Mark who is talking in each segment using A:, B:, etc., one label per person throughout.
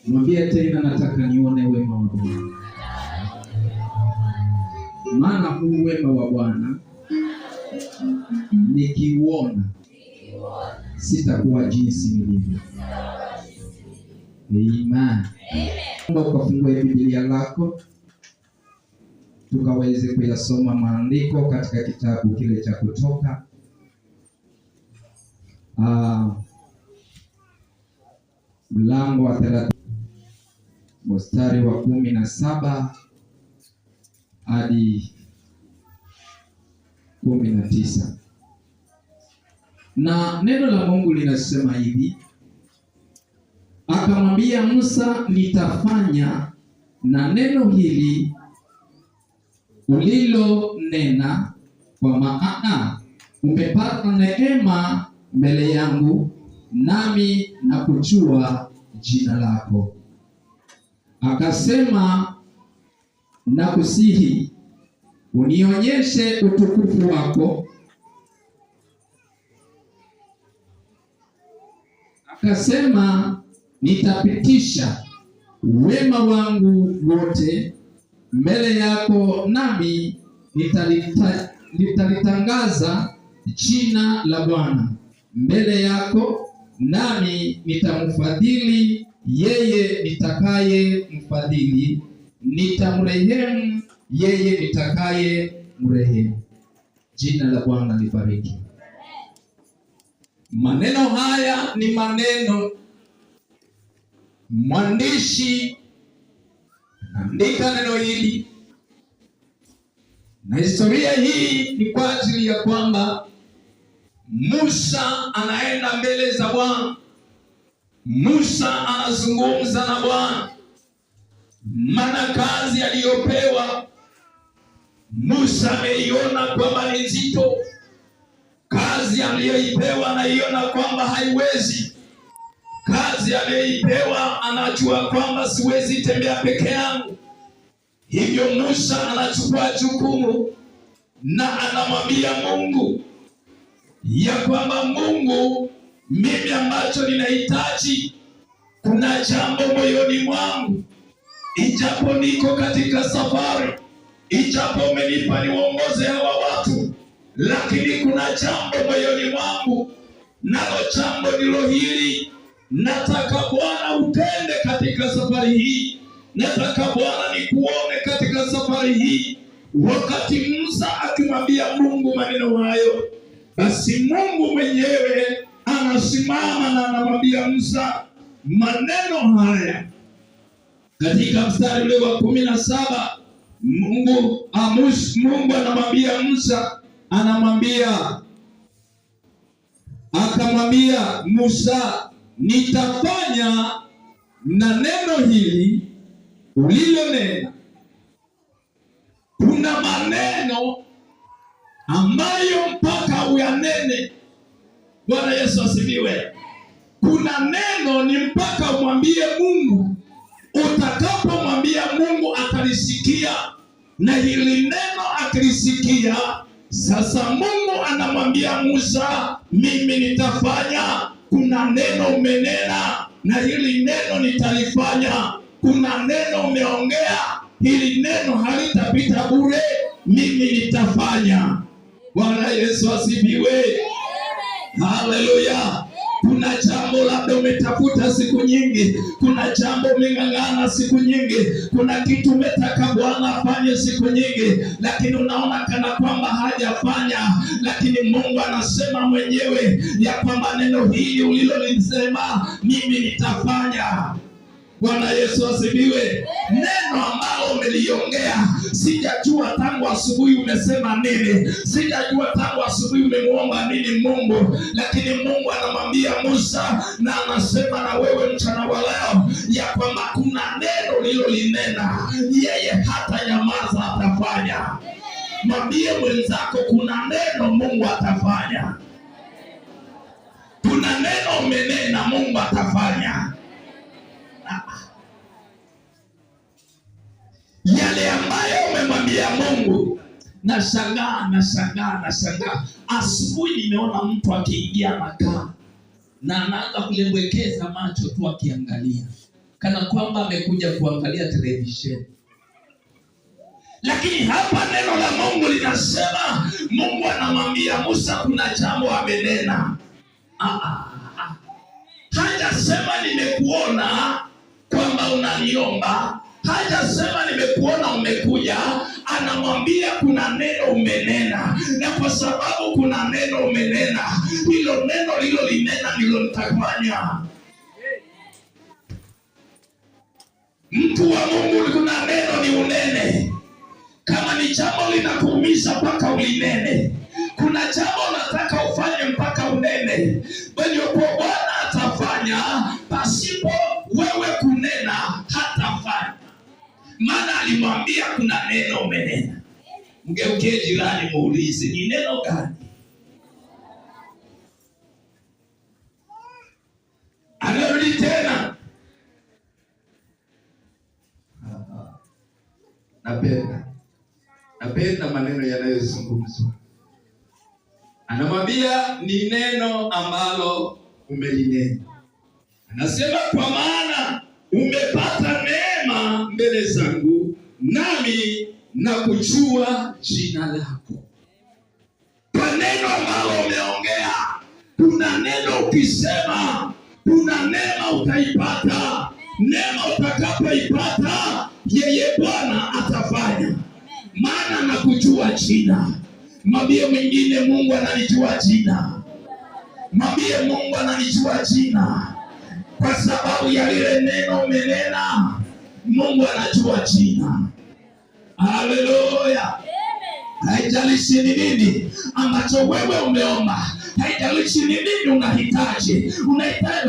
A: Mwambie tena, nataka nione wema wa Bwana. Maana huu wema wa Bwana nikiuona sitakuwa jinsi nilivyo. Amen. Ukafungue Biblia lako tukaweze kuyasoma maandiko katika kitabu kile cha Kutoka mlango wa 30 mstari wa 17 hadi 19. Na neno la Mungu linasema hivi: akamwambia Musa, nitafanya na neno hili ulilonena, kwa maana umepata neema mbele yangu, nami nakujua jina lako. Akasema, nakusihi unionyeshe utukufu wako. Akasema, nitapitisha wema wangu wote mbele yako, nami nitalitangaza jina la Bwana mbele yako, nami nitamfadhili yeye nitakaye mfadhili, nitamrehemu yeye nitakaye mrehemu. Jina la Bwana libariki. Maneno haya ni maneno mwandishi andika neno hili, na historia hii ni kwa ajili ya kwamba Musa anaenda mbele za Bwana. Musa anazungumza na Bwana, maana kazi aliyopewa Musa ameiona kwamba ni nzito. Kazi aliyoipewa anaiona kwamba haiwezi. Kazi aliyoipewa anajua kwamba siwezi tembea peke yangu. Hivyo Musa anachukua jukumu na anamwambia Mungu ya kwamba, Mungu, mimi ambacho ninahitaji, kuna jambo moyoni mwangu, ijapo niko katika safari, ijapo umenipa niwaongoze hawa watu, lakini kuna jambo moyoni mwangu, nalo jambo ndilo hili: nataka Bwana utende katika safari hii. Nataka Bwana nikuone katika safari hii. Wakati Musa akimwambia Mungu maneno hayo, basi Mungu mwenyewe anasimama na anamwambia Musa maneno haya. Katika mstari ule wa 17 Mungu anamwambia Musa, akamwambia Musa, nitafanya na neno hili ulilonena. Kuna maneno ambayo mpaka uyanene. Bwana Yesu asifiwe. Kuna neno ni mpaka umwambie Mungu. Utakapomwambia Mungu atalisikia, na hili neno akilisikia, sasa Mungu anamwambia Musa, mimi nitafanya. Kuna neno umenena na hili neno nitalifanya. Kuna neno umeongea, hili neno halitapita bure, mimi nitafanya. Bwana Yesu asifiwe. Haleluya. Kuna jambo labda umetafuta siku nyingi, kuna jambo umeng'ang'ana siku nyingi, kuna kitu umetaka Bwana afanye siku nyingi, lakini unaona kana kwamba hajafanya. Lakini Mungu anasema mwenyewe ya kwamba neno hili ulilolisema mimi nitafanya. Bwana Yesu asifiwe. Neno ambalo umeliongea, sijajua tangu asubuhi umesema nini, sijajua tangu asubuhi umemuomba nini Mungu, lakini Mungu anamwambia Musa na anasema na wewe mchana wa leo ya kwamba kuna neno lilolinena, yeye hata nyamaza, atafanya. Mwambie mwenzako, kuna neno Mungu atafanya. Kuna neno umenena, Mungu atafanya. Yale ambayo umemwambia Mungu. Nashangaa. Asubuhi nimeona mtu akiingia makaa na anaanza kulembwekeza macho tu akiangalia. kana kwamba amekuja kuangalia televisheni. Lakini hapa neno la Mungu linasema, Mungu anamwambia Musa kuna jambo amenena. Hajasema nimekuona kwamba unaniomba, hajasema nimekuona umekuja. Anamwambia kuna neno umenena, na kwa sababu kuna neno umenena, hilo neno lilo linena ndilo nitafanya. Mtu wa Mungu, kuna neno ni unene. Kama ni jambo linakuumiza mpaka ulinene, kuna jambo unataka ufanye mpaka unene, bali kwa Bwana atafanya. Pasipo wewe kunena hatafanya, maana alimwambia kuna neno umenena. Mgeukie jirani muulize, ni neno gani? Anarudi tena, napenda maneno yanayozungumzwa. Anamwambia ni neno ambalo umelinena. Anasema kwa maana umepata neema mbele zangu, nami nakujua jina lako. Kwa neno ambalo umeongea, kuna neno ukisema, kuna neema utaipata. Neema utakapoipata, yeye Bwana atafanya, maana nakujua jina. Mwambie mwingine, Mungu ananijua jina. Mwambie Mungu ananijua jina. Kwa sababu ya lile neno umenena, Mungu anajua jina. Haleluya. Haijalishi ni nini ambacho wewe umeomba, haijalishi ni nini unahitaji,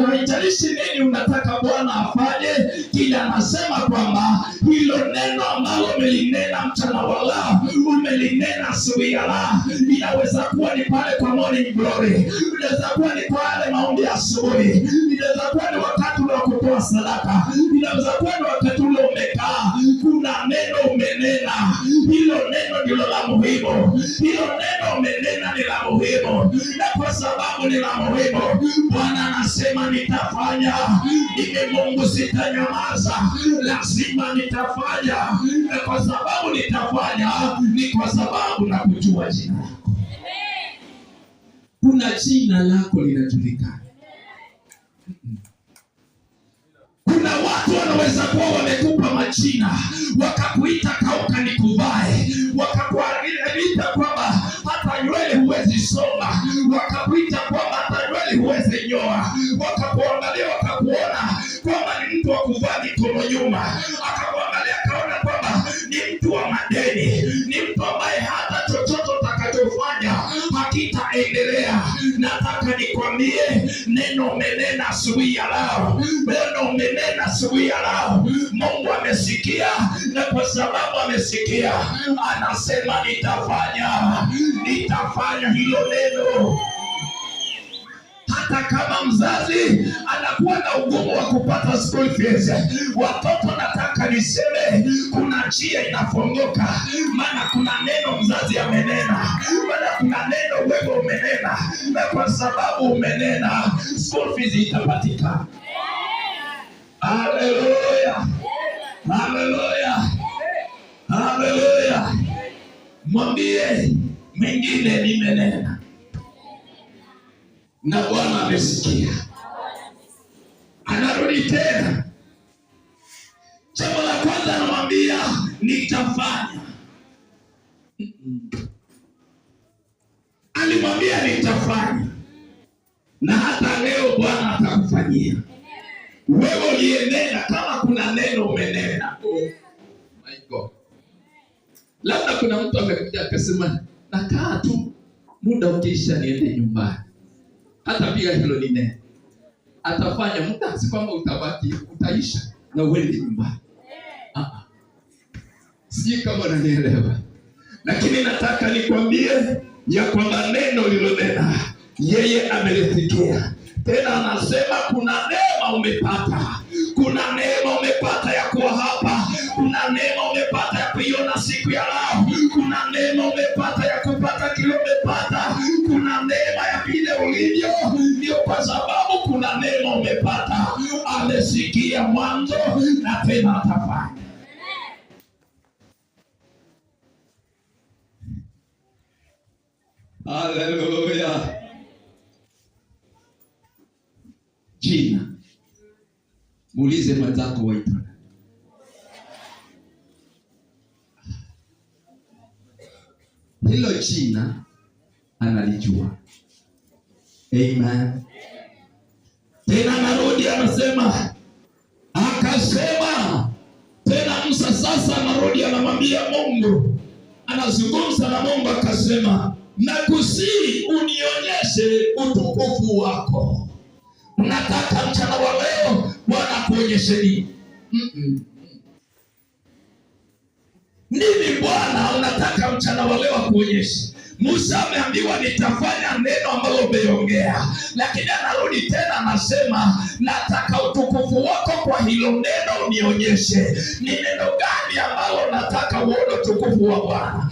A: haijalishi nini unataka Bwana afanye, kila anasema kwamba hilo neno ambalo umelinena mchana wa leo, umelinena asubuhi ya leo, inaweza kuwa ni pale kwa morning glory, inaweza kuwa ni pale maombi ya asubuhi, inaweza kuwa ni wakati wa kutoa sadaka, inaweza kuwa ni wakati ule umekaa, kuna neno umenena. Hilo neno ndilo la muhimu. Hilo neno umenena ni la muhimu, na kwa sababu ni la muhimu, Bwana anasema nitafanya. Mimi Mungu sitanyamaza, lazima nitafanya. Na kwa sababu nitafanya, ni kwa sababu nakujua jina lako. Kuna jina lako linajulikana. Kuna watu wanaweza kuwa wamekupa majina, wakakuita kauka nikuvae, wakakuita kwamba hata nywele huwezi songa, wakakuita kwamba hata nywele huwezi nyoa, wakakuangalia wakakuona kwamba ni mtu wa kuvaa mikono nyuma, akakuangalia akaona kwamba ni mtu wa madeni, ni mtu ambaye hata chochote utakachofanya hakitaendelea. Nataka nikwambie, neno umenena asubuhi ya leo, neno umenena asubuhi ya leo. Mungu amesikia, na kwa sababu amesikia, anasema nitafanya hilo neno. Hata kama mzazi anakuwa na ugumu wa kupata school fees, watoto nataka niseme kuna njia inafunguka, maana kuna neno mzazi amenena, maana kuna neno wewe umenena, na kwa sababu umenena, school fees itapatikana. Haleluya, haleluya, haleluya. Mwambie mwingine nimenena, na Bwana amesikia. Anarudi tena, jambo la kwanza anamwambia nitafanya. Alimwambia nitafanya, na hata leo Bwana atakufanyia. Wewe ulienena, kama kuna neno umenena. Oh my God. Labda kuna mtu amekuja akasema nakaa tu, muda ukiisha niende nyumbani. Hata pia hilo ni neno. Atafanya, muda si kwamba utabaki, utaisha na uende nyumbani. Sijui kama unanielewa. Lakini nataka nikwambie ya kwamba neno lilonena, yeye amelisikia. Tena anasema kuna neema umepata. Kuna neema umepata ya kuwa hapa. Kuna neema umepata ya kuiona siku ya leo. Kuna neema umepata ya kupata kile umepata. Kuna neema ya vile ulivyo. Ndio kwa sababu kuna neema umepata. Amesikia mwanzo, tena atafanya. Haleluya. Jina. Muulize mwenzako waitwa. Hilo jina analijua. Amen. Tena narudi anasema, akasema tena Musa sasa anarudi anamwambia Mungu, anazungumza na Mungu akasema, nakusihi unionyeshe utukufu wako. Unataka mchana wa leo Bwana kuonyeshe nini? Nini Bwana unataka mchana wa leo kuonyeshe? Musa ameambiwa nitafanya neno ambalo umeongea, lakini anarudi tena anasema, nataka utukufu wako kwa hilo neno unionyeshe. Ni neno gani ambalo nataka uone utukufu wa Bwana?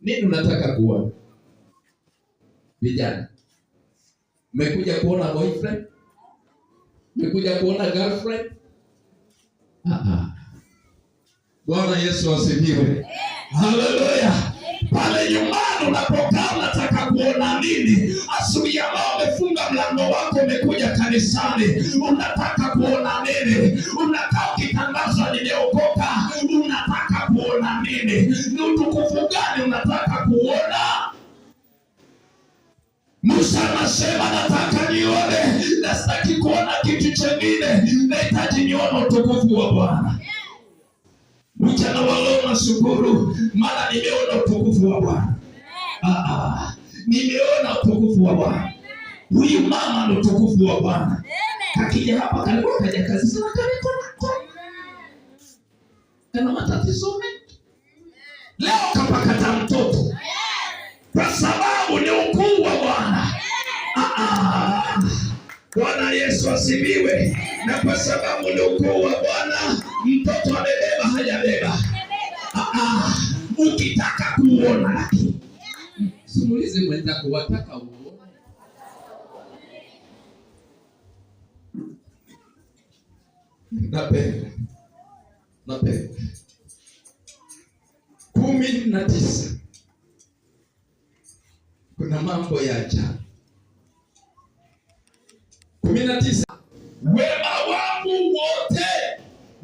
A: Nini unataka kuona? Vijana, mmekuja kuona boyfriend? Mmekuja kuona girlfriend? Bwana Yesu asifiwe. Haleluya. Pale nyumbani unapokaa unataka kuona nini? Asubuhi ambao umefunga mlango wako umekuja kanisani, unataka kuona nini? Unakaa ukitangaza nimeokoka, unataka kuona nini? Ni utukufu gani unataka kuona? Musa anasema nataka nione, na sitaki kuona kitu kingine, nahitaji nione utukufu wa Bwana. Mchana wa leo nashukuru maana nimeona utukufu wa Bwana. Nimeona utukufu wa Bwana. Huyu mama ni utukufu wa Bwana. Kakija hapa kalikuwa kaja kazi sana kaniko. Kana matatizo mengi. Leo kapakata mtoto. Kwa sababu ni ukuu wa Bwana. Bwana Yesu asifiwe. Na kwa sababu ni ukuu wa Bwana, mtoto amebeba hajabeba. Ukitaka kuona lakini simulize mwenzako wataka uone. Napenda 19 kuna mambo ya ajabu. 19 wema wangu wote.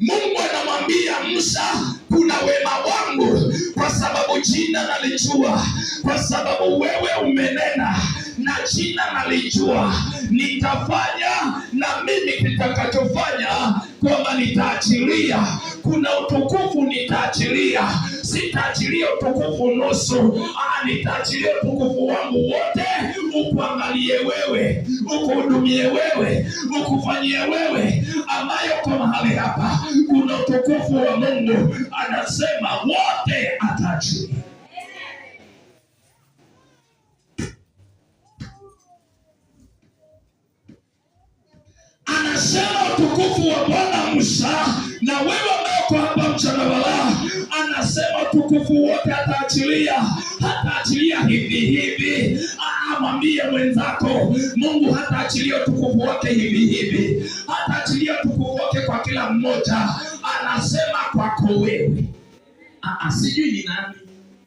A: Mungu anamwambia Musa, kuna wema wangu kwa sababu jina nalijua, kwa sababu wewe umenena na jina nalijua, nitafanya na mimi kitakachofanya kwamba nitaachilia. Kuna utukufu nitaachilia, sitaachilia utukufu nusu, nitaachilia utukufu wangu wote, ukuangalie wewe, ukuhudumie wewe, ukufanyie wewe, ambayo kwa mahali hapa kuna utukufu wa Mungu. Anasema wote ataachilia. Anasema utukufu wa Bwana Musa, na wewe ambao kwa hapa mchana wa leo, anasema utukufu wote ataachilia. Hataachilia hivi hivi. Mwambie mwenzako, Mungu hataachilia utukufu wake hivi hivi. Hataachilia utukufu wake kwa kila mmoja. Anasema kwako wewe.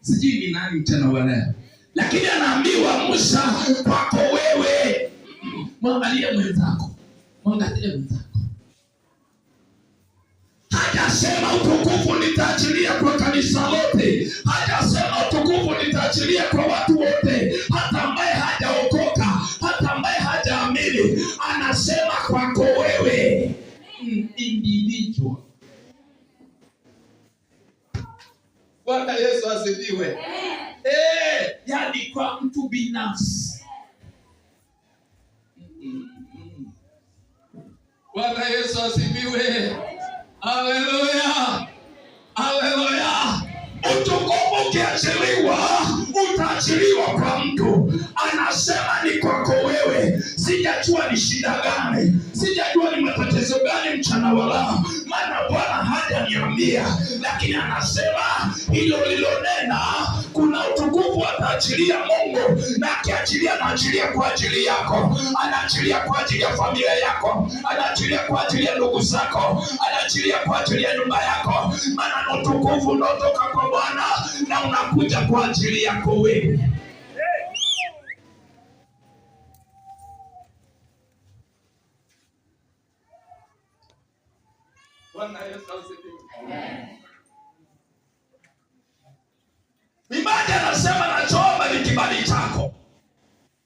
A: Sijui ni nani mchana wa leo, lakini anaambiwa Musa, kwako wewe. Mwangalie mwenzako. Mwangalie mwenzako. Hajasema utukufu nitaachilia kwa kanisa lote. Hajasema utukufu nitaachilia kwa watu wote, hata ambaye hajaokoka, hata ambaye hajaamini. Anasema kwako wewe, individual. Bwana Yesu asifiwe. Yani kwa mtu binafsi. Bwana Yesu asifiwe. Haleluya. Haleluya. Utukufu ukiachiliwa, utaachiliwa kwa mtu. Anasema ni kwako wewe. sijajua ni shida gani, sijajua ni matatizo gani mchana wa leo, maana Bwana hajaniambia, lakini anasema hilo lilonena kuna utukufu ataachilia Mungu, na akiachilia anaachilia kwa ajili yako, anaachilia kwa ajili ya familia yako, anaachilia kwa ajili ya ndugu zako, anaachilia kwa ajili ya nyumba yako, maana utukufu unaotoka kwa Bwana na unakuja kwa ajili yako wewe. Ibada anasema nachoomba ni kibali chako.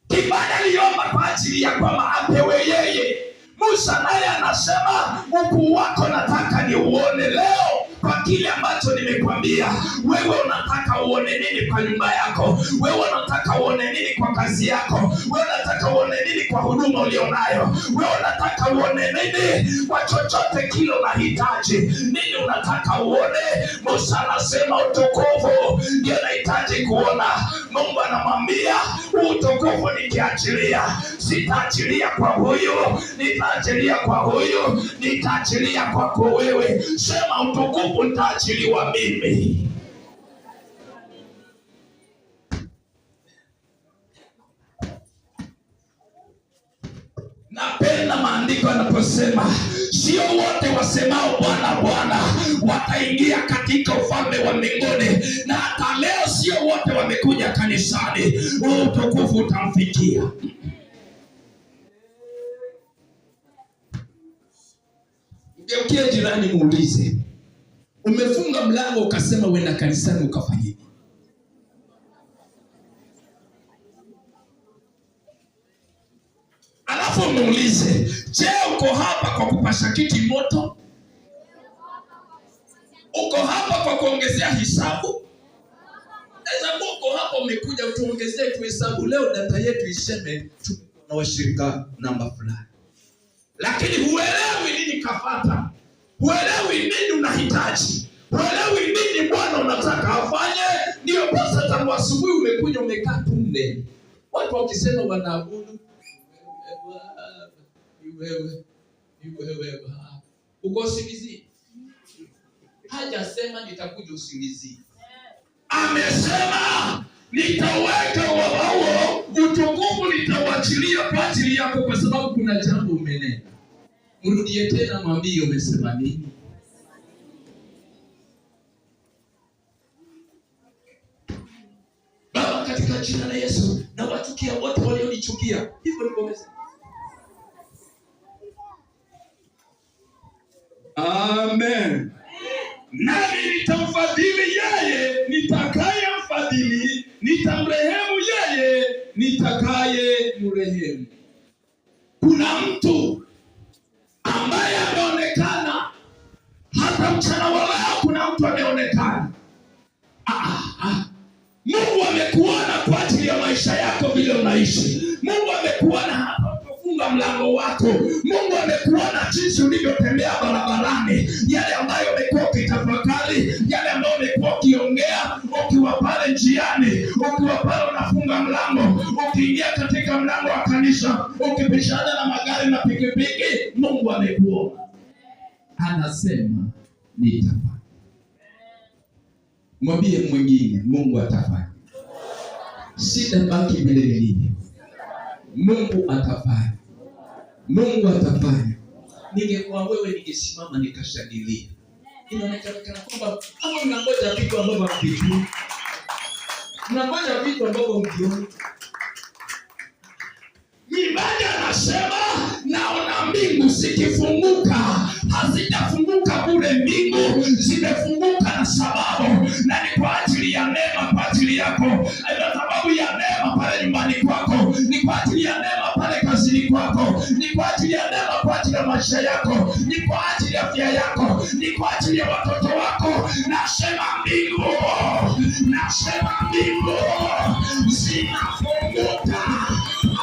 A: Kibali aliomba kwa ajili ya kwamba apewe yeye. Musa naye anasema ukuu wako nataka ni uone leo kwa kile ambacho nimekwambia. Wewe unataka uone nini kwa nyumba yako? Wewe unataka uone nini kwa kazi yako? Wewe unataka uone nini kwa huduma ulionayo? Wewe unataka uone nini kwa chochote kile unahitaji? Nini unataka uone? Musa anasema utukufu ndio nahitaji kuona. Mungu anamwambia utukufu nikiachilia, sitaachilia kwa huyu, nitaachilia kwa huyu, nitaachilia kwako wewe. Sema utukufu nitaachiliwa mimi. Napenda maandiko yanaposema sio wote wasemao Bwana Bwana wataingia katika ufalme wa mbinguni, na hata leo sio wote wamekuja kanisani utukufu utamfikia. Geukie jirani muulize, umefunga mlango ukasema uenda kanisani ukafanyeni? Alafu muulize, je, uko hapa kwa kupasha kiti moto? Uko hapa kwa kuongezea hisabu? Naweza uko hapa umekuja utuongezee tu hesabu leo, data yetu iseme na washirika namba fulani. Lakini huelewi nini kafata, huelewi nini unahitaji, huelewi nini Bwana unataka afanye. Ndio basi tangu asubuhi umekuja umekaa tunde. Watu wakisema wanaabudu wewe uko usingizi. Hajasema nitakuja usingizi, amesema nitaweka wao utukufu, nitawachilia kwa ajili yako, kwa sababu kuna jambo umenena. Mrudie tena, mwambie umesema nini. Baba, katika jina la Yesu na wachukia wote walionichukia. Hivyo ndivyo umesema. Amen. Nami nitamfadhili yeye nitakayemfadhili, nitamrehemu yeye nitakaye mrehemu. Kuna mtu ambaye ameonekana hata mchana wa leo, kuna mtu ameonekana. Mungu amekuona kwa ajili ya maisha yako vile unaishi. Mungu amekuona hapa unapofunga mlango wako. Mungu amekuona jinsi ulivyotembea barabarani, yale ambayo umekuwa ukitafakari, yale ambayo umekuwa ukiongea ukiwa pale njiani, ukiwa pale unafunga mlango, ukiingia katika mlango wa kanisa, ukipishana na magari na pikipiki. Mungu amekuona, anasema nitafanya. Mwambie mwingine, Mungu atafanya. Sitabaki vile nilivyo. Mungu atafanya. Mungu atafanya. Ningekuwa wewe ningesimama nikashangilia. Inaonekana kana kwamba kama mnangoja vitu ambavyo hamvijui. Mnangoja vitu ambavyo mkioni. Mibada anasema naona mbingu zikifunguka. Hazijafunguka bure, mbingu zimefunguka na sababu, na ni kwa ajili ya neema, kwa ajili yako. Kwa sababu ya neema pale nyumbani kwako, ni kwa ajili ya neema pale kazini kwako, ni kwa ajili ya neema kwa ajili ya maisha yako, ni kwa ajili ya afya yako, ni kwa ajili ya watoto wako. Nasema mbingu, nasema mbingu zinafunguka.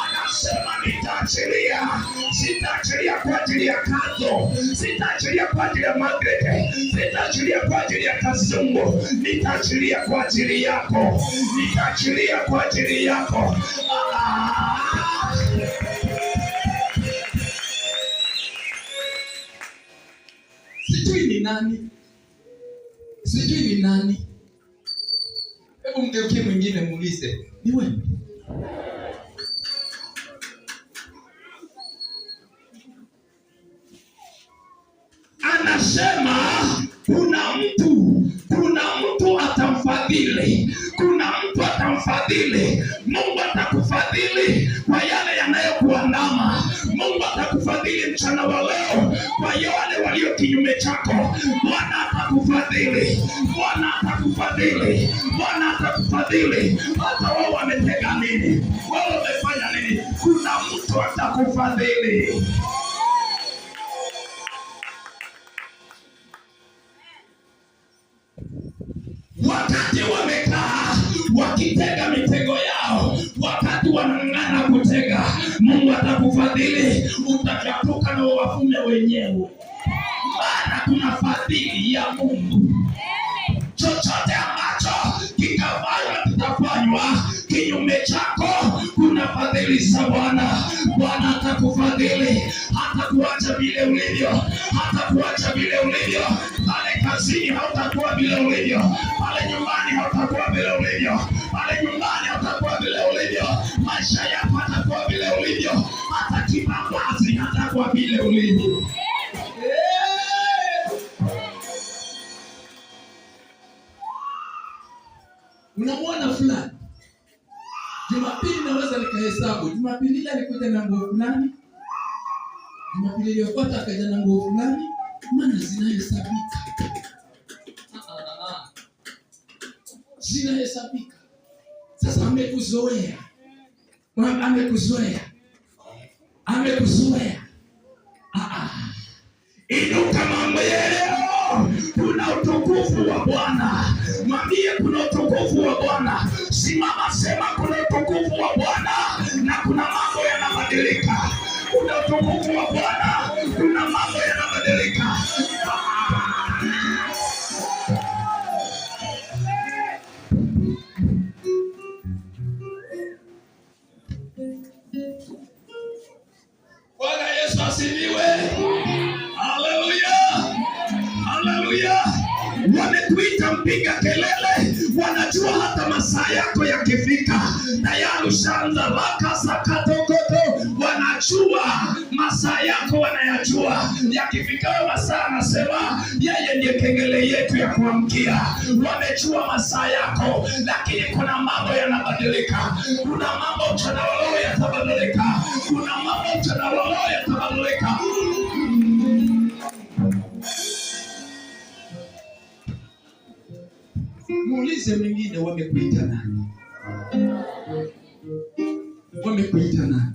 A: Anasema nitaachilia. Sitaachilia kwa ajili ya Kazo, sitaachilia kwa ajili ya Margaret, sitaachilia kwa ajili ya Kazungu, nitaachilia kwa ajili yako, nitaachilia kwa ajili yako. nani? Sijui ni nani. Hebu mgeukie mwingine muulize, ni wewe? Anasema kuna mtu atamfadhili. Kuna mtu atamfadhili. Mungu atakufadhili kwa yale yanayokuandama. Mungu atakufadhili mchana wa leo kwa wale walio kinyume chako. Bwana atakufadhili. Bwana atakufadhili. Bwana atakufadhili. Hata wao wametega nini? Wao wamefanya nini? Kuna mtu atakufadhili. Wakati wamekaa wakitega mitego yao, wakati wanang'ang'ana kutega, Mungu atakufadhili. Utachatuka na wafume wenyewe, maana kuna fadhili ya Mungu. Chochote ambacho kikafanywa kitafanywa kinyume chako, kuna fadhili za Bwana. Bwana atakufadhili, hata kuacha vile ulivyo, hata kuacha vile ulivyo. Pale kazini hautakuwa vile ulivyo, pale nyumbani hautakuwa vile ulivyo, pale nyumbani hautakuwa vile ulivyo. Maisha yako hatakuwa vile ulivyo, hata kimavazi hatakuwa vile ulivyo. Unamwona fulani Jumapili, naweza nikahesabu Jumapili ile alikuja na nguo fulani, Jumapili iliyofuata akaja na nguo fulani, maana zinahesabika. Zinahesabika. Sasa amekuzoea. Inuka mambo leo. Kuna utukufu wa Bwana. Mwambie kuna utukufu wa Bwana. Simama sema kuna utukufu wa Bwana na kuna mambo yanabadilika. Kuna utukufu wa Bwana, kuna mambo yanabadilika. Bwana Yesu asifiwe. Haleluya. Haleluya. Wamekuita mpiga kelele, wanajua hata masaa yako yakifika tayari ushaanza raka sakatokoto. Wanajua masaa yako, wanayajua yakifika masaa, anasema yeye ndiye kengele yetu ya kuamkia. Wamejua masaa yako, lakini kuna mambo yanabadilika. Kuna mambo mchana wa leo yatabadilika. Kuna mambo mchana wa leo yatabadilika. Muulize mwingine, wamekuita nani? Wamekuita nani?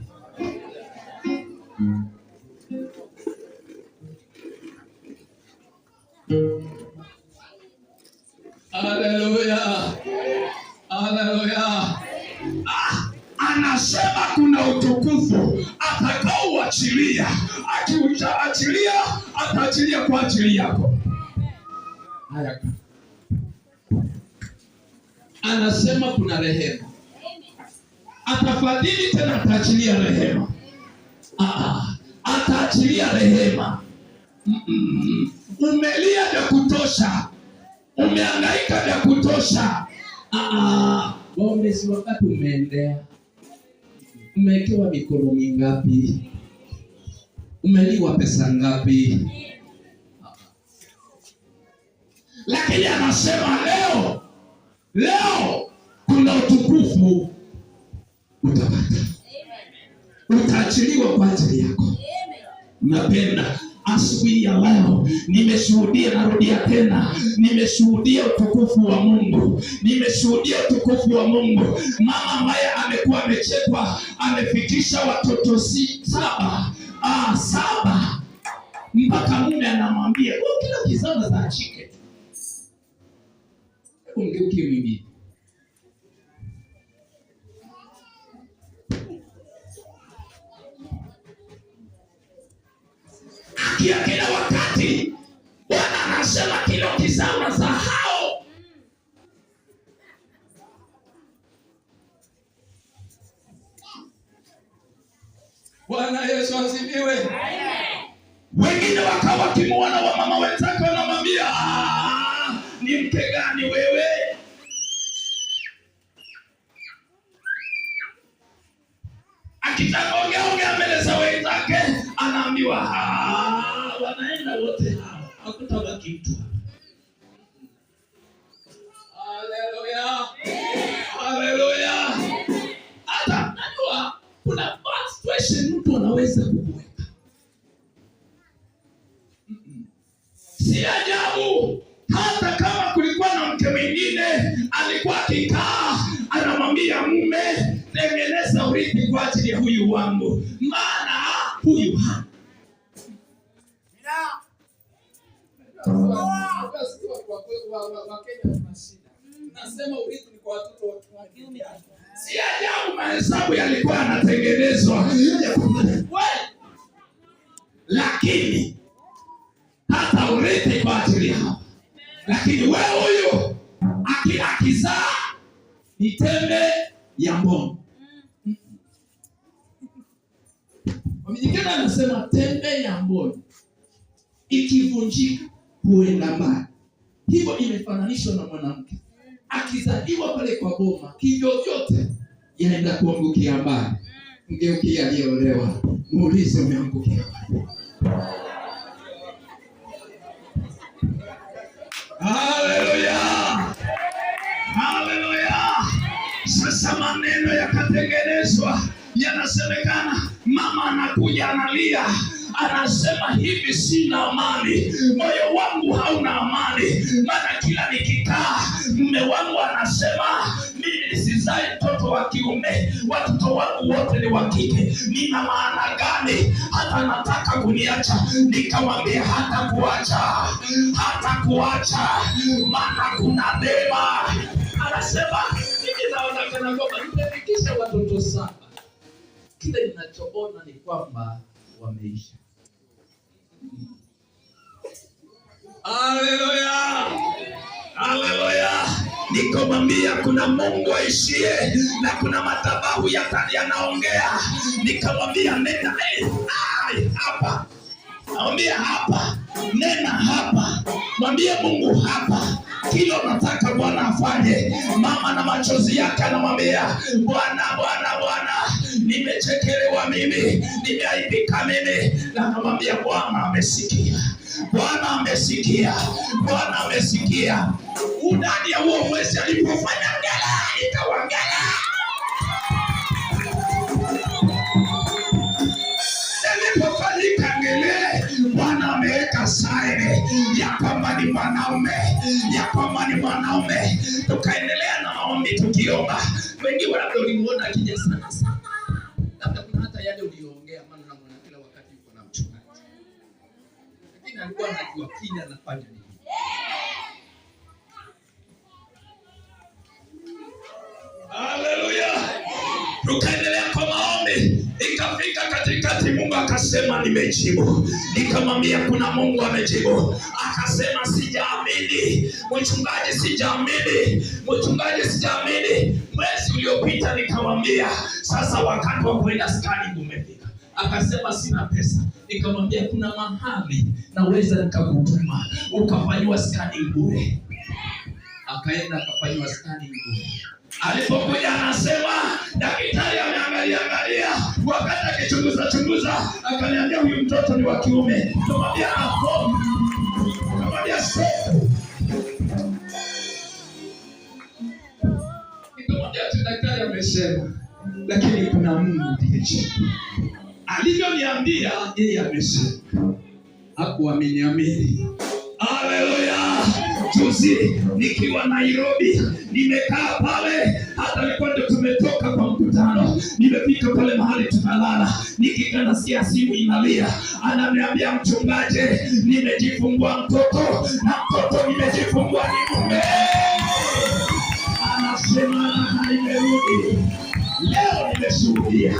A: Haleluya. Haleluya. Anasema kuna utukufu atakaoachilia. Akiuachilia, ataachilia kwa ajili yako. Haya. Anasema kuna rehema. Atafadhili tena ataachilia rehema. Ataachilia rehema. Umelia vya kutosha. Umehangaika vya kutosha. Bombe si wakati umeendea. Umewekewa mikono mingapi? Umeliwa pesa ngapi? Lakini anasema leo kuna utukufu utapata. Utaachiliwa kwa ajili yako. Napenda asubuhi ya leo nimeshuhudia, narudia tena, nimeshuhudia utukufu wa Mungu. Nimeshuhudia utukufu wa Mungu. Mama ambaye amekuwa amechekwa, amefikisha watoto 7 mpaka mume anamwambia kila kizao za chike. Ungeuki mwingine. Kila wakati Bwana anasema kila kizama za hao. Bwana Yesu asifiwe. Wengine wakawa kimuona wa mama wenzake wanamwambia mwanamke gani wewe? Akitaka ongea mbele za wenzake anaambiwa wanaenda wote hao, hakutabaki mtu. Haleluya, haleluya. Hata najua kuna situation mtu anaweza kukuweka, si ajabu. Hata kama kulikuwa na mke mwingine alikuwa akikaa anamwambia mume, tengeneza urithi kwa ajili ya huyu wangu, maana huyu si ajabu mahesabu yalikuwa yanatengenezwa. Lakini hata urithi kwa ajili yao. Lakini wewe huyu akizaa ni tembe ya mbono. Wamijikana anasema tembe ya mbono ikivunjika huenda mbali. Hivyo imefananishwa na mwanamke akizaliwa pale kwa boma, kivyo vyote yaenda kuangukia mbali. Mgeukia aliyeolewa, muulize umeangukia mbali. Haleluya, haleluya. Sasa maneno yakatengenezwa, yanasemekana mama anakuja analia, anasema hivi, sina amani, moyo wangu hauna amani, maana kila nikikaa mume wangu anasema mimi nisizai mtoto wa kiume, watoto wangu wote ni wa kike. Nina maana gani? Hata nataka kuniacha. Nikamwambia hata kuacha, maana kuna neema. Anasema mimi naona kana kwamba nimefikisha watoto 7, kile ninachoona ni kwamba wameisha. Haleluya, haleluya. Nikamwambia kuna Mungu aishie na kuna madhabahu yanaongea. Nikamwambia nenda hapa, mwambie hapa, nena hapa, mwambie Mungu hapa, kila nataka Bwana afanye. Mama na machozi yake anamwambia Bwana, nimechekelewa mimi, nimeaibika mimi. Na anamwambia Bwana amesikia, Bwana amesikia, Bwana amesikia. Ndani ya huo mwezi alipofanya ngala, ikawa ngala. Alipofanyika ngele, Bwana ameweka saini ya kwamba ni mwanaume, Tukaendelea na maombi tukiomba. Wengi labda ulimuona akija sana. Labda kuna hata yale uliongea, maana unamuona kila wakati yuko na mchungaji. Lakini alikuwa anajua kile anafanya nini. Haleluya. Tukaendelea kwa maombi. Ikafika katikati, Mungu akasema nimejibu. Nikamwambia kuna Mungu amejibu. Akasema sijaamini. Mchungaji sijaamini. Mwezi uliopita nikamwambia sasa wakati wa kwenda skani umefika. Akasema sina pesa. Nikamwambia kuna mahali naweza nikakutuma ukafanywa skani bure. Akaenda akafanywa skani bure. Alipokuja anasema daktari ameangalia, wakati akichunguza akaniambia huyu mtoto ni wa kiume. Nikamwambia daktari amesema, lakini kuna Mungu ndiye. Alivyoniambia yeye amesema, hakuamini. Haleluya. Juzi nikiwa Nairobi, nimekaa pale, hata nilikuwa ndio tumetoka kwa mkutano, nimefika pale mahali tunalala, nikikaa nasikia simu inalia, ananiambia mchungaji, nimejifungua mtoto, na mtoto nimejifungua ni mume. Anasema nimerudi. Leo nimeshuhudia.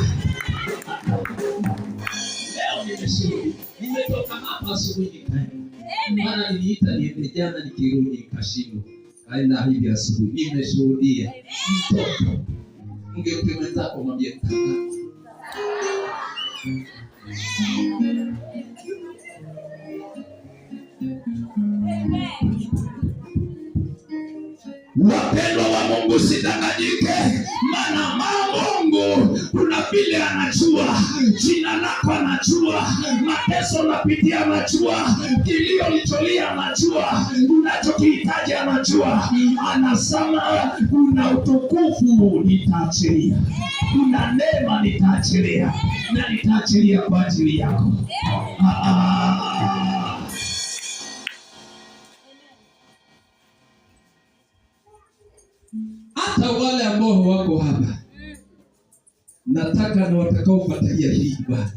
A: Nimetoka hapa asubuhi. Maana niliita niende jana nikirudi kashingo. Kaenda hivi asubuhi nimeshuhudia mtoto. Ungekuwa mwenzako mwambie kaka. Wapendwa wa Mungu, sidanganyike, maana Mungu kuna vile anajua jina lako, anajua mateso unapitia, anajua kilio ulicholia, anajua unachokihitaji, anajua. Anasema kuna utukufu nitaachilia, kuna neema nitaachilia, na nitaachilia kwa ajili yako. Hata wale ambao wako hapa, nataka na watakaofuatilia hii ibada,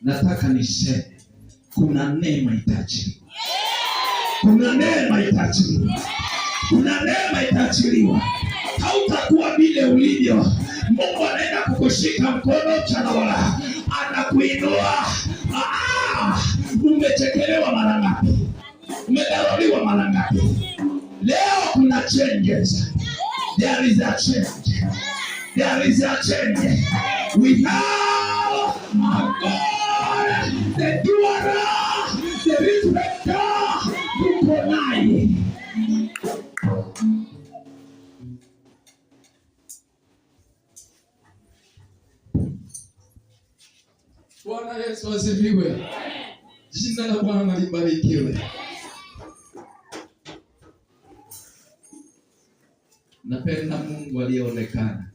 A: nataka niseme kuna neema itaachiliwa, kuna neema itaachiliwa, kuna neema itaachiliwa. Hautakuwa vile ulivyo. Mungu anaenda kukushika mkono mchana wala anakuinua. Umechekelewa mara ngapi? Umedharauliwa mara ngapi? Leo kuna changes. There is a change. There is a change. We have a God, the doer, the respecter, who naye. Bwana Yesu asifiwe. Jina la Bwana libarikiwe. Napenda Mungu aliyeonekana.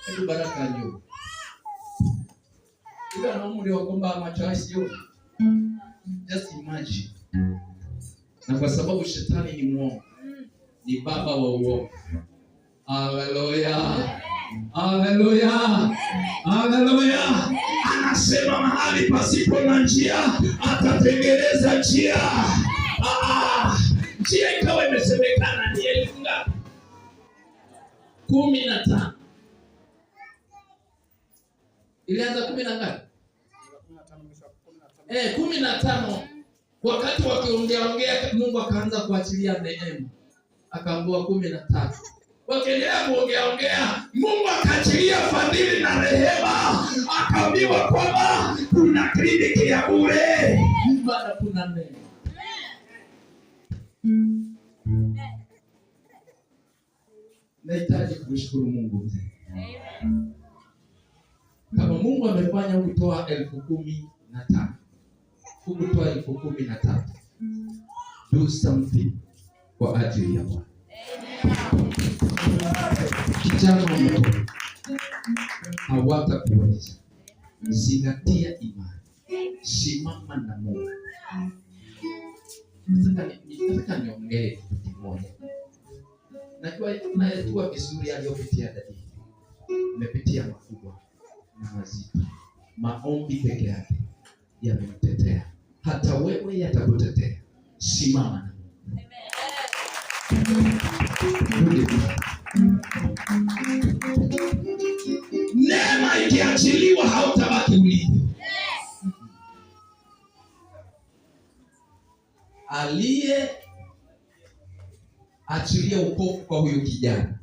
A: Hebu baraka njoo. Ila na umri wa kwamba machozi yo. Just imagine. Na kwa sababu shetani ni mwongo, ni baba wa uongo. Haleluya. Haleluya. Haleluya. Anasema mahali pasipo na njia atatengeneza njia. Njia ikawa imesemekana ni 15. Ilianza 10 na ngapi? 15. Wakati wakiongea Mungu akaanza kuachilia neema. Akaambua 13. Wakiendelea kuongea Mungu akaachilia fadhili na rehema. Akaambiwa kwamba kuna kliniki ya bure. Bwana kuna neema. Nahitaji kumshukuru Mungu mzee. Kama Mungu amefanya kutoa 10,015, kutoa 10,013, do something kwa ajili ya Bwana. Kijana wangu, hawatakuweza. Zingatia imani, simama na Mungu. Nataka niongee kitu kimoja. Najua vizuri aliyopitia dadi. Nimepitia makubwa na mazito. Maombi peke yake yamemtetea. Hata wewe yatakutetea. Simama na Mungu. Neema ikiachiliwa hautabaki ulivyo. Aliye achilia wokovu kwa huyu kijana.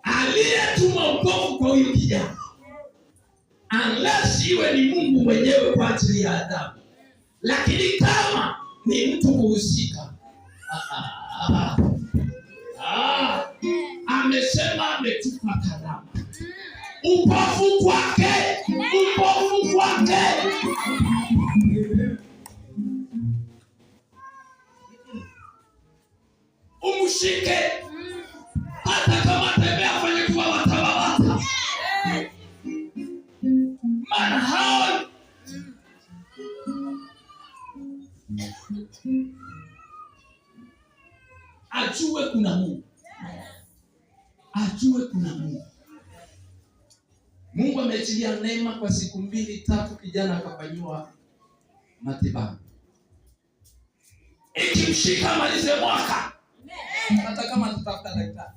A: Aliyetuma wokovu kwa huyu kijana. Unless iwe ni Mungu mwenyewe kwa ajili ya adhabu. Lakini kama ni mtu kuhusika. Amesema ametupa karama. Upofu kwake. Upofu kwake. Umshike. Hata kama tembea kwenye kwa watabawata. Maana hao ajue kuna Mungu. Ajue kuna Mungu. Mungu ameachilia neema kwa siku 2-3, kijana akafanywa matibabu. Ikimshika malize mwaka. Hata kama tutafuta daktari.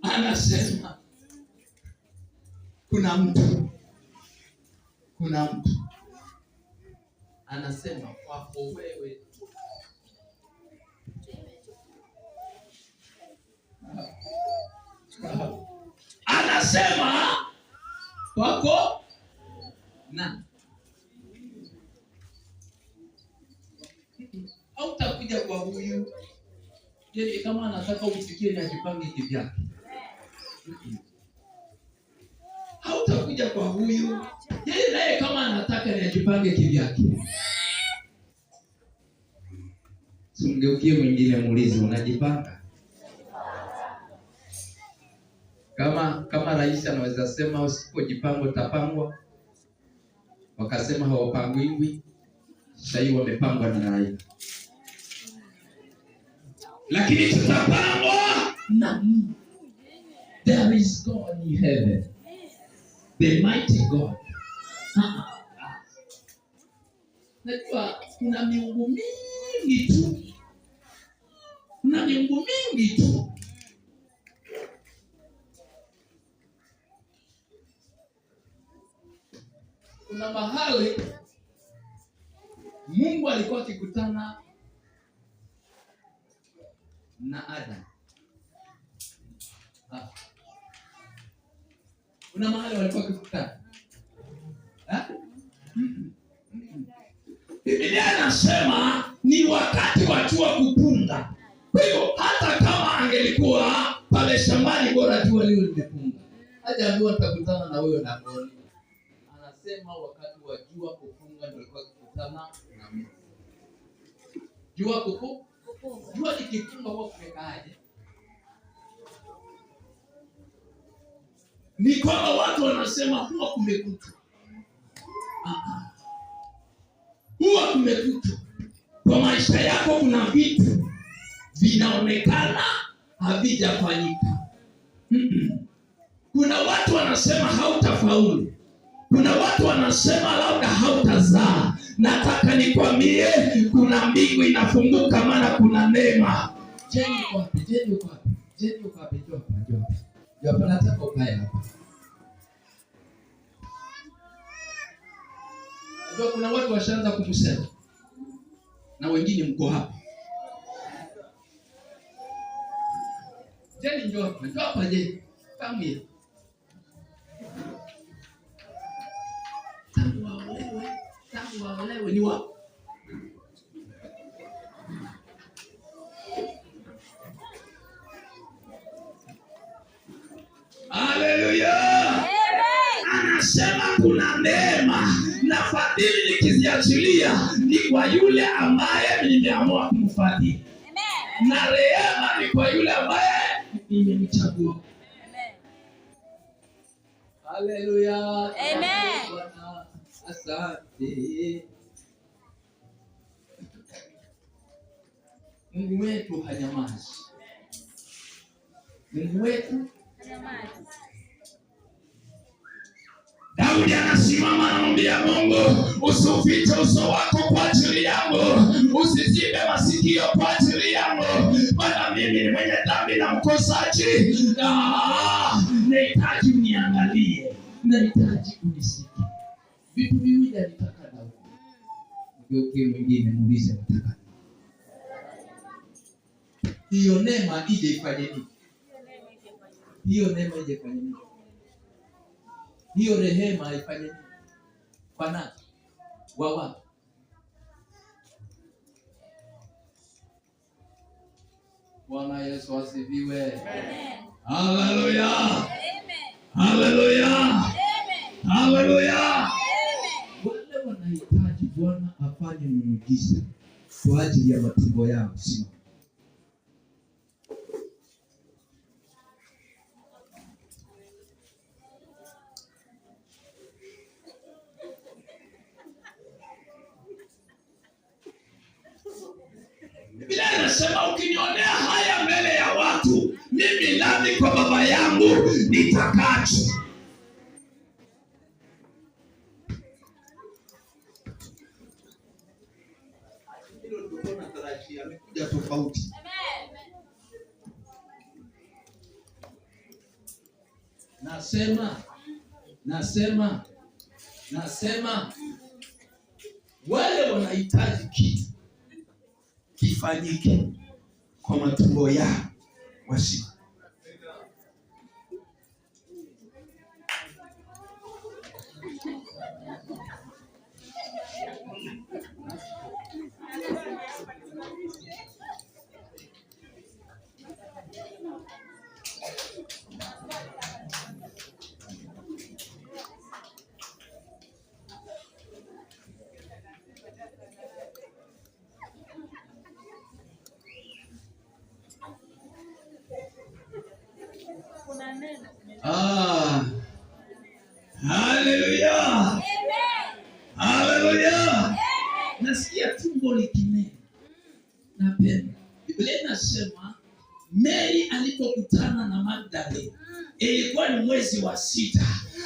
A: Anasema kuna mtu anasema kwako wewe Anasema wako na au utakuja kwa huyu. Je, kama anataka ufikie na jipange kivyake. Hautakuja kwa huyu. Je, naye kama anataka ni ajipange kivyake. Simgeukie mwingine muulize unajipanga? Kama rais anaweza sema usipojipanga utapangwa. Wakasema hawapangwi. Sasa hivi wamepangwa na rais. Lakini tutapangwa na Mungu. There is God in heaven. The mighty God. Najua kuna miungu mingi tu. Kuna miungu mingi tu. Kuna mahali Mungu alikuwa akikutana na Adam. Kuna mahali walikuwa wakikutana. Biblia inasema ni wakati wa jua kupunga. Kwa hiyo hata kama angelikuwa pale shambani bora jua lile limepunga. Hajaambiwa nitakutana na wewe na ngoni. Anasema wakati wa jua kupunga ndio alikuwa akikutana na Mungu. Jua kupunga. Jua likipunga huwa kumekaaje? Ni kwamba watu wanasema huwa kumekucha. Huwa kumekucha. Kwa maisha yako kuna vitu vinaonekana havijafanyika. Kuna watu wanasema hautafaulu. Kuna watu wanasema labda hautazaa. Nataka nikwambie kuna mbingu inafunguka maana kuna neema. Jeni uko wapi? Jeni uko wapi? Jeni uko wapi? Hapa nataka ukae hapa. Ndio kuna watu washaanza kutusema. Na wengine mko hapa. Jeni njoo hapa. Njoo hapa je. Kamia. Tangu waolewe ni wapi? Haleluya. Amen. Anasema kuna neema na fadhili nikiziachilia ni kwa yule ambaye nimeamua kumfadhili. Amen. Na rehema ni kwa yule ambaye nimemchagua. Amen. Haleluya. Amen. Asante. Mungu wetu hanyamazi. Mungu wetu hanyamazi. Daudi anasimama anamwambia Mungu, usifiche uso wako kwa ajili yangu, usizibe masikio kwa ajili yangu, maana mimi ni mwenye dhambi na mkosaji. Nahitaji uniangalie, nahitaji unisikie. Vitu viwili alitaka Daudi. Ndio mwingine muulize nataka. Hiyo neema ije ifanye nini? Hiyo neema ije ifanye nini? Hiyo rehema ifanye nini? Kwa nani? Wawa. Bwana Yesu asifiwe. Amen. Haleluya. Amen. Haleluya. Amen. Haleluya. Wale wanahitaji Bwana afanye muujiza kwa ajili ya matumbo yao. Biblia inasema ukinionea haya mbele ya watu, mimi nami kwa Baba yangu nitakacho. Hilo ndio kuna tarajia amekuja tofauti. Nasema wale wanahitaji kitu kifanyike kwa matumbo yao wasi. Haleluya. Haleluya. Nasikia tumbo likinena. Napenda. Biblia inasema Mary alipokutana na Magdalene, ilikuwa ni mwezi wa 6.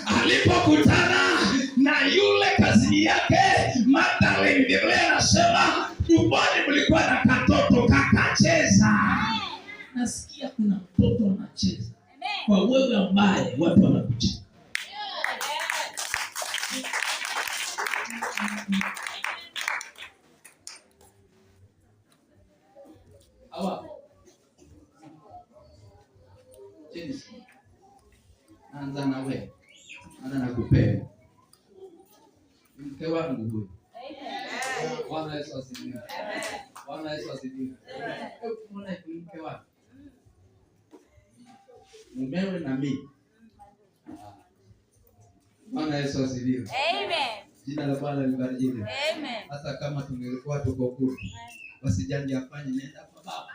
A: Alipokutana na yule kazini yake Magdalene, Biblia inasema tumboni mlikuwa na katoto kakacheza. Nasikia kuna mtoto anacheza. Kwa wewe ambaye watu wanakucheza. Awa. Jenisi. Anza na wewe. Ana nakupenda. Mke wangu huyu. Bwana Yesu asifiwe. Bwana Yesu asifiwe. Mbona mke wangu? Mumewe na mimi. Bwana Yesu asifiwe. Amen. Jina la Bwana libarikiwe. Amen. Hata kama tungekuwa tuko kule, basi jangi afanye nenda kwa baba.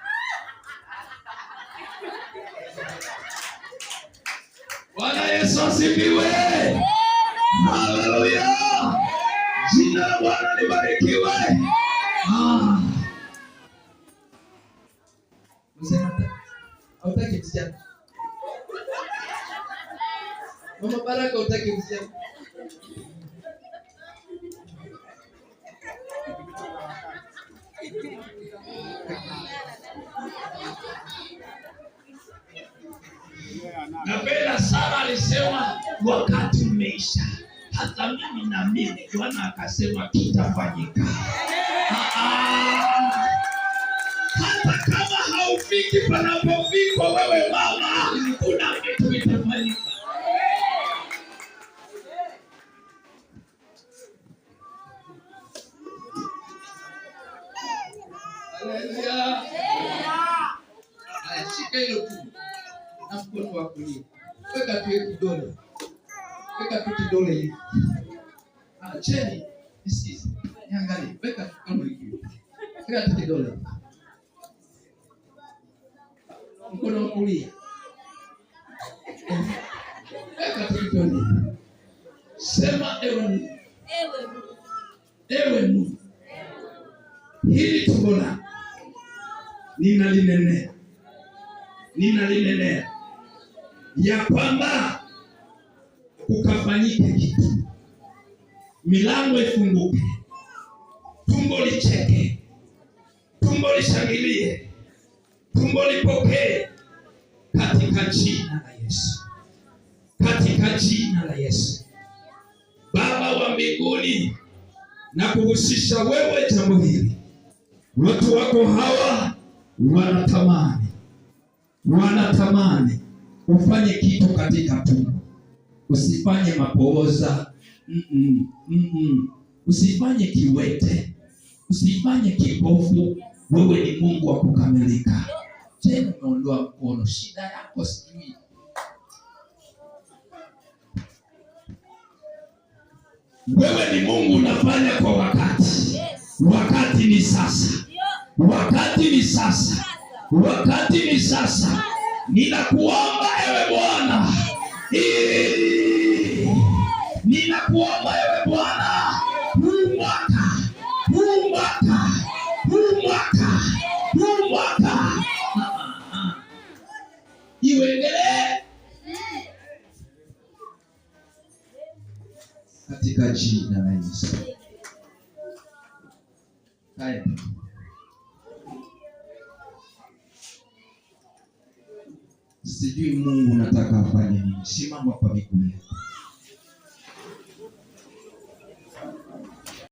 A: Bwana Yesu asifiwe. Haleluya. Jina la Bwana libarikiwe. Msema hautaki msichana. Mama Baraka hautaki msichana. Napenda sana alisema wakati umeisha. Hata mimi na mimi Bwana akasema kitafanyika. Hata kama haufiki panapofikwa wewe mama, kuna kitu kitafanyika. Haleluya. Shika hilo tu. Na mkono wa kulia. Weka tu kidole. Weka tu kidole hivi. Cheni, nisikize. Niangalie. Weka mkono hivi. Weka tu kidole. Mkono wa kulia. Weka tu kidole. Sema ewe Mungu. Ewe Mungu. Hili tumbo langu ninalinenea ya kwamba kukafanyike kitu, milango ifunguke, tumbo licheke, tumbo lishangilie, tumbo lipokee katika jina la Yesu, katika jina la Yesu. Baba wa mbinguni, na kuhusisha wewe jambo hili. Watu wako hawa wanatamani ufanye kitu katika tumbo. Usifanye mapooza, usifanye kiwete, usifanye kipofu. Wewe ni Mungu wa kukamilika. Je, umeondoa mkono? Shida yako sijui. Wewe ni Mungu unafanya kwa wakati. Wakati ni sasa. Wakati ni sasa. Wakati ni sasa. Ninakuomba ewe Bwana. Ninakuomba ewe Bwana. Huu mwaka. Iendelee. Katika jina la Yesu. Haya. Sijui Mungu nataka afanye nini. Simama kwa miguu yako.